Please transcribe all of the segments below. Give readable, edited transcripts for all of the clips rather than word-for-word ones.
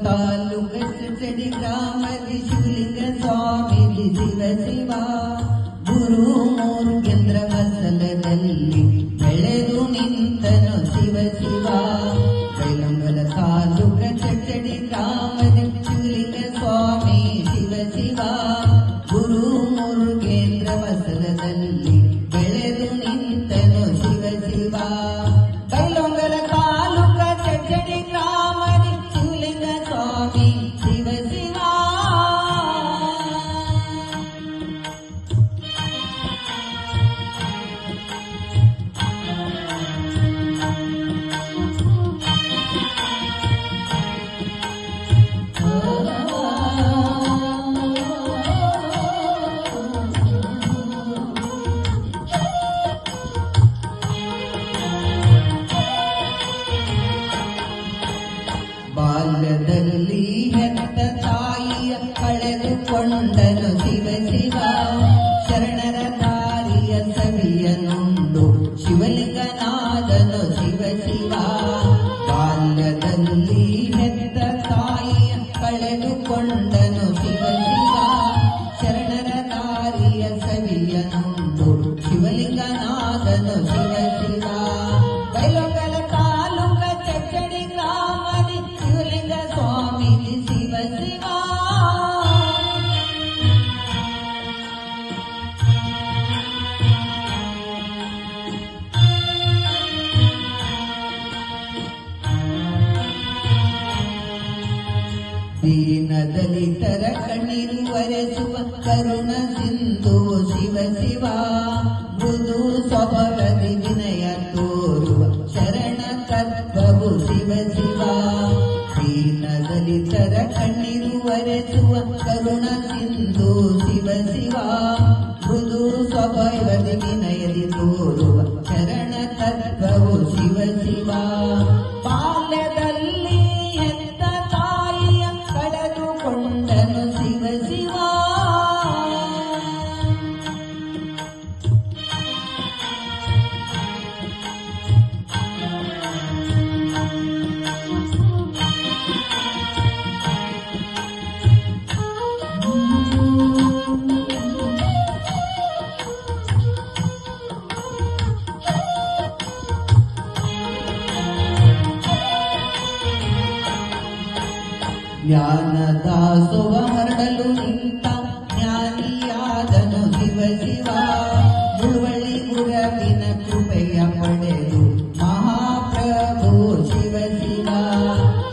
ತಾಲೂಕ ಚಡಿ ಗ್ರಾಮದಿ ಶಿವಲಿಂಗ ಸ್ವಾಮಿ ಶಿವ ಶಿವ ಗುರು ಮೂರು ಕೇಂದ್ರ ಮಸಲದಲ್ಲಿ ಬೆಳೆದು ನಿಂತನು ಶಿವ ಶಿವ. ಬೈಲಂಗಲ ತಾಲೂಕ ಚಡಿ ಗ್ರಾಮದಿ ಶಿವಲಿಂಗ ಸ್ವಾಮಿ ಶಿವ ಶಿವ ಗುರು ಮೂರು ಕೇಂದ್ರ ಮಸಲದಲ್ಲಿ ಬೆಳೆದು ನಿಂತನು ಶಿವ ಶಿವ. ಬೈಲೊಂಗಲ ತಾಲೂಕ ಚಡಿ ಗ್ರಾಮದಿ ಶಿವಲಿಂಗ ಸ್ವಾಮಿ ಶಿವ ಶಿವ. ಬಾಲ್ಯದಲ್ಲಿ ಹೆತ್ತ ತಾಯಿಯ ಕಳೆದುಕೊಂಡನು ಶಿವ ಶಿವ. ಶರಣರ ದಾರಿಯ ಸವಿಯನುಂಡು ಶಿವಲಿಂಗನಾದನು ಶಿವ ಶಿವ. ಬಾಲ್ಯದಲ್ಲಿ ಹೆತ್ತ ತಾಯಿಯ ಕಳೆದುಕೊಂಡನು ಶಿವ ಶಿವ. ಶರಣರ ದಾರಿಯ ಸವಿಯನುಂಡು ಶಿವಲಿಂಗನಾದನು ಶಿವ ಶಿವ. ಬೈಲೊಂಗಲ ತಾಲೂಕ ಚಡಿ ಗ್ರಾಮದಿ ಶಿವಲಿಂಗ ಸ್ವಾಮಿ ಶಿವ ಶಿವ. ದೀನ ದಲಿತರ ಕಣ್ಣೀರು ಒರೆಸುವ ಕರುಣ ಸಿಂಧು ಶಿವ ಶಿವ. ಮೃದು ಸ್ವಭಾವದಿ ವಿನಯ ತೋರುವ ಶರಣ ತತ್ವವು ಶಿವ ಶಿವ. ದೀನ ದಲಿತರ ಕಣ್ಣೀರು ಒರೆಸುವ ಕರುಣ ಸಿಂಧು ಶಿವ ಶಿವ. ಮೃದು ಸ್ವಭಾವದಿ ವಿನಯದಿ ತೋರುವ ಶರಣ ತತ್ವವು ಶಿವ ಶಿವ. ಬಾಲ್ಯದಲ್ಲಿ ಹೆತ್ತ ತಾಯಿಯ ಕಳೆದುಕೊಂಡನು ಶಿವ ಶಿವ. ಜ್ಞಾನದಾಸೋಹ ಹರಡಲು ನಿಂತ ಜ್ಞಾನಿಯಾದನು ಶಿವ ಶಿವ. ಮುಳುವಳ್ಳಿ ಗುರುವಿನ ಕೃಪೆಯ ಪಡೆದು ಮಹಾಪ್ರಭು ಶಿವ ಶಿವ.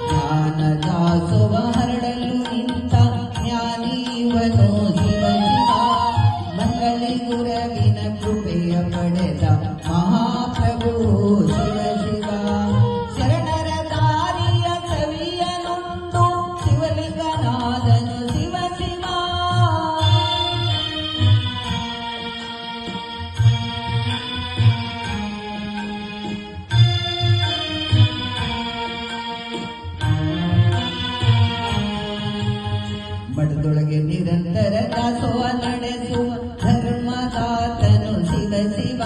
ಜ್ಞಾನದಾಸೋಹ ಹರಡಲು ನಿಂತ ಜ್ಞಾನಿಯವನು ಶಿವ ಶಿವ. ಮಂಗಳಿ ಗುರುವಿನ ಕೃಪೆಯ ಪಡೆದ ಮಹಾಪ್ರಭು ಶಿವ ಶಿವ. ಶರಣರ ದಾರಿಯ ಸವಿಯನುಂಡು ಶಿವಲಿಂಗನಾದನು ಶಿವ ಶಿವ. ಮಠದೊಳಗೆ ನಿರಂತರ ದಾಸೋಹ ನಡೆಸುವ ಧರ್ಮದಾತನು ಶಿವ ಶಿವ.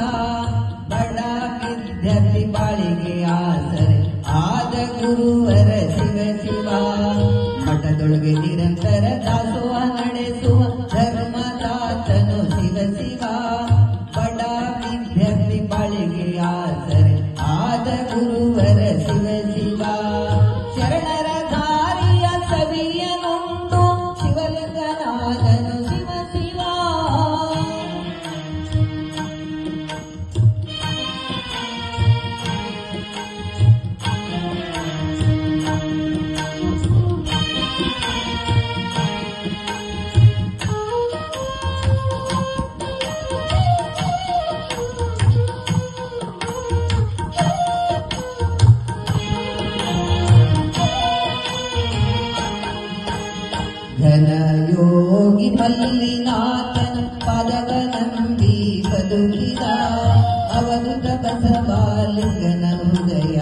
ಬಡ ವಿದ್ಯಾರ್ಥಿ ಬಾಳಿಗೆ ಆಸರೆ ಆದ ಗುರುವರ ಶಿವ ಶಿವ. ಮಠದೊಳಗೆ ನಿರಂತರ ದಾಸೋಹ ನಡೆಸುವ ಧರ್ಮದಾತನು ಶಿವ ಶಿವ. ಬಡ ವಿದ್ಯಾರ್ಥಿ ಬಾಳಿಗೆ ಆಸರೆ ಆದ ಗುರುವರ ಶಿವ ಶಿವ. ಶರಣರ ದಾರಿಯ ಸವಿಯನುಂಡು ಶಿವಲಿಂಗನಾದನು ಶಿವ ಶಿವ. ಘನಯೋಗಿ ಮಲ್ಲಿನಾಥನ ಪದವ ನಂಬಿ ಬದುಕಿದ ಅವಧೂತ ಬಸವಲಿಂಗನ ಹೃದಯ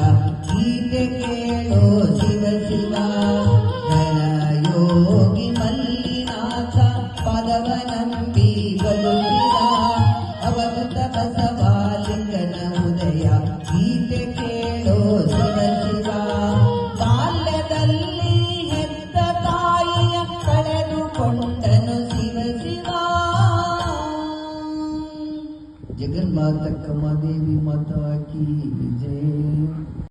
ಗೀತೆ ಕೇಳೋ ಶಿವ ಶಿವ. ಘನಯೋಗಿ ಮಲ್ಲಿನಾಥ ಪದವ ನಂಬಿ ಬದುಕಿದ ಅವಧೂತ ಬಸವಲಿಂಗನ ಹೃದಯ ಗೀತೆ ಕೇಳೋ ಶಿವ ಶಿವ. ಬಾಲ್ಯದಲ್ಲಿ ಹೆತ್ತ ಕಾಳಿಕಮ್ಮ ದೇವಿ ಮಾತಾ ಕಿ ಜಯ.